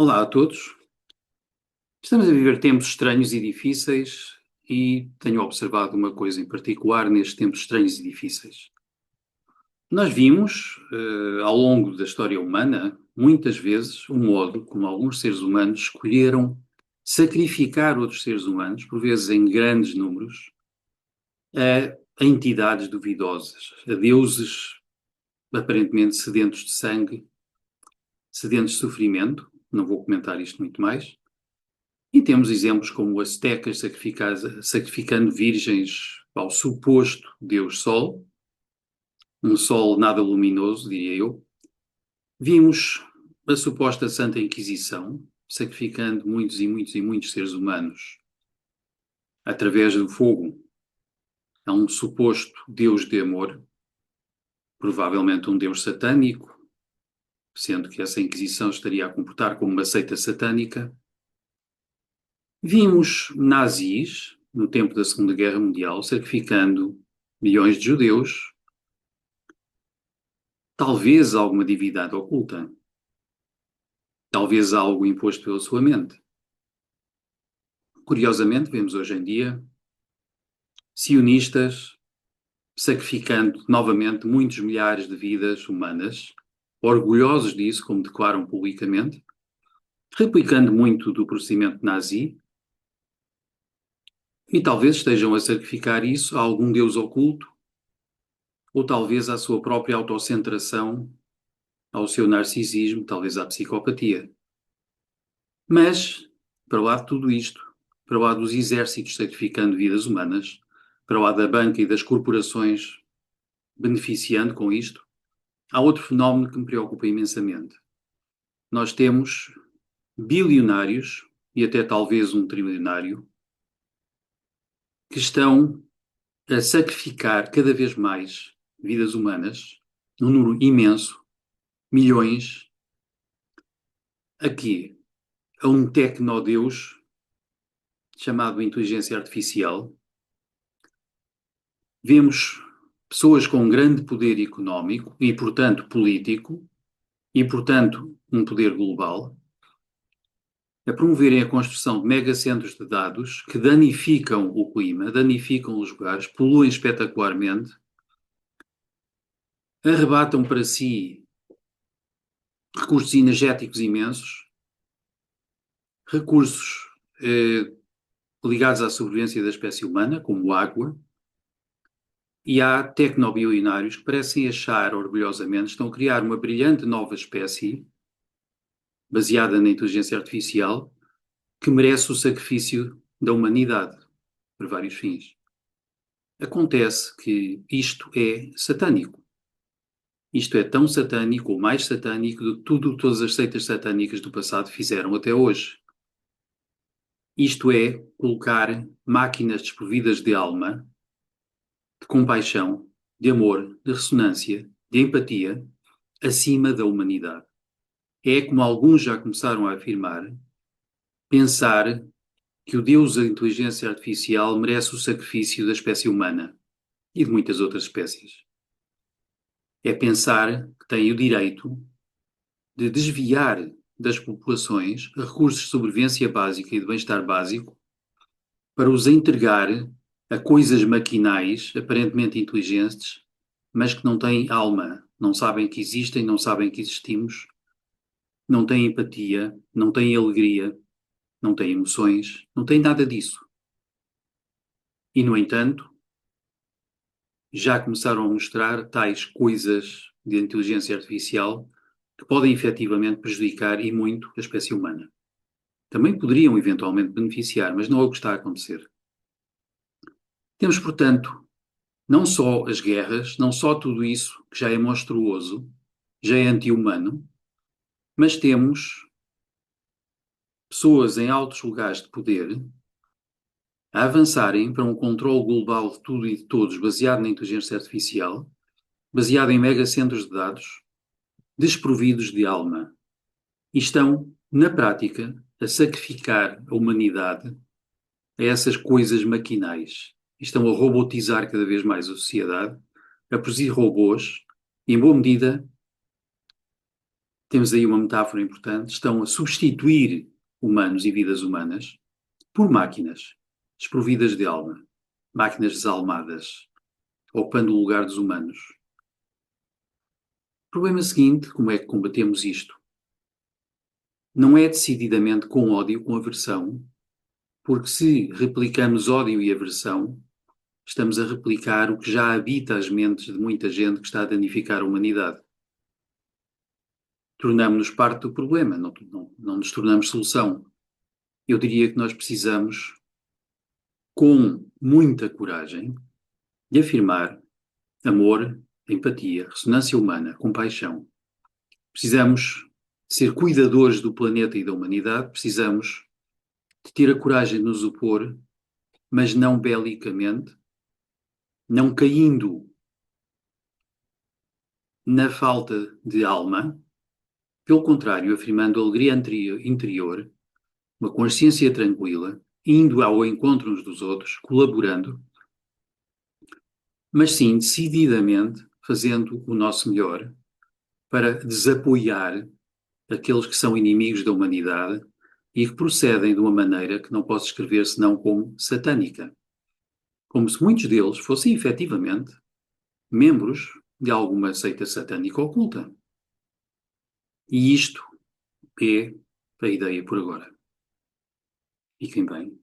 Olá a todos. Estamos a viver tempos estranhos e difíceis e tenho observado uma coisa em particular nestes tempos estranhos e difíceis. Nós vimos, ao longo da história humana, muitas vezes, o modo como alguns seres humanos escolheram sacrificar outros seres humanos, por vezes em grandes números, a entidades duvidosas, a deuses aparentemente sedentos de sangue, sedentos de sofrimento. Não vou comentar isto muito mais. E temos exemplos como os astecas sacrificando virgens ao suposto Deus Sol, um Sol nada luminoso, diria eu. Vimos a suposta Santa Inquisição sacrificando muitos e muitos e muitos seres humanos através do fogo a um suposto Deus de amor, provavelmente um Deus satânico, sendo que essa Inquisição estaria a comportar como uma seita satânica. Vimos nazis, no tempo da Segunda Guerra Mundial, sacrificando milhões de judeus, talvez alguma divindade oculta, talvez algo imposto pela sua mente. Curiosamente, vemos hoje em dia sionistas sacrificando novamente muitos milhares de vidas humanas, orgulhosos disso, como declaram publicamente, replicando muito do procedimento nazi, e talvez estejam a sacrificar isso a algum deus oculto, ou talvez à sua própria autocentração, ao seu narcisismo, talvez à psicopatia. Mas, para lá de tudo isto, para lá dos exércitos sacrificando vidas humanas, para lá da banca e das corporações beneficiando com isto, há outro fenómeno que me preocupa imensamente. Nós temos bilionários, e até talvez um trilionário, que estão a sacrificar cada vez mais vidas humanas, num número imenso, milhões, aqui, a um tecnodeus chamado inteligência artificial. Vemos pessoas com grande poder económico e, portanto, político, e, portanto, um poder global, a promoverem a construção de megacentros de dados que danificam o clima, danificam os lugares, poluem espetacularmente, arrebatam para si recursos energéticos imensos, recursos ligados à sobrevivência da espécie humana, como água, e há tecnobilionários que parecem achar orgulhosamente, estão a criar uma brilhante nova espécie, baseada na inteligência artificial, que merece o sacrifício da humanidade, por vários fins. Acontece que isto é satânico. Isto é tão satânico ou mais satânico do que todas as seitas satânicas do passado fizeram até hoje. Isto é colocar máquinas desprovidas de alma, de compaixão, de amor, de ressonância, de empatia, acima da humanidade. É, como alguns já começaram a afirmar, pensar que o Deus da inteligência artificial merece o sacrifício da espécie humana e de muitas outras espécies. É pensar que tem o direito de desviar das populações recursos de sobrevivência básica e de bem-estar básico para os entregar a coisas maquinais, aparentemente inteligentes, mas que não têm alma, não sabem que existem, não sabem que existimos, não têm empatia, não têm alegria, não têm emoções, não têm nada disso. E, no entanto, já começaram a mostrar tais coisas de inteligência artificial que podem efetivamente prejudicar e muito a espécie humana. Também poderiam eventualmente beneficiar, mas não é o que está a acontecer. Temos, portanto, não só as guerras, não só tudo isso que já é monstruoso, já é anti-humano, mas temos pessoas em altos lugares de poder a avançarem para um controle global de tudo e de todos baseado na inteligência artificial, baseado em megacentros de dados, desprovidos de alma. E estão, na prática, a sacrificar a humanidade a essas coisas maquinais. Estão a robotizar cada vez mais a sociedade, a produzir robôs, e, em boa medida, temos aí uma metáfora importante, estão a substituir humanos e vidas humanas por máquinas desprovidas de alma, máquinas desalmadas, ocupando o lugar dos humanos. O problema seguinte, como é que combatemos isto? Não é decididamente com ódio, com aversão, porque se replicamos ódio e aversão, estamos a replicar o que já habita as mentes de muita gente que está a danificar a humanidade. Tornamos-nos parte do problema, não nos tornamos solução. Eu diria que nós precisamos, com muita coragem, de afirmar amor, empatia, ressonância humana, compaixão. Precisamos ser cuidadores do planeta e da humanidade, precisamos de ter a coragem de nos opor, mas não belicamente, não caindo na falta de alma, pelo contrário, afirmando alegria interior, uma consciência tranquila, indo ao encontro uns dos outros, colaborando, mas sim, decididamente, fazendo o nosso melhor para desapoiar aqueles que são inimigos da humanidade e que procedem de uma maneira que não posso descrever senão como satânica. Como se muitos deles fossem efetivamente membros de alguma seita satânica oculta. E isto é a ideia por agora. Fiquem bem.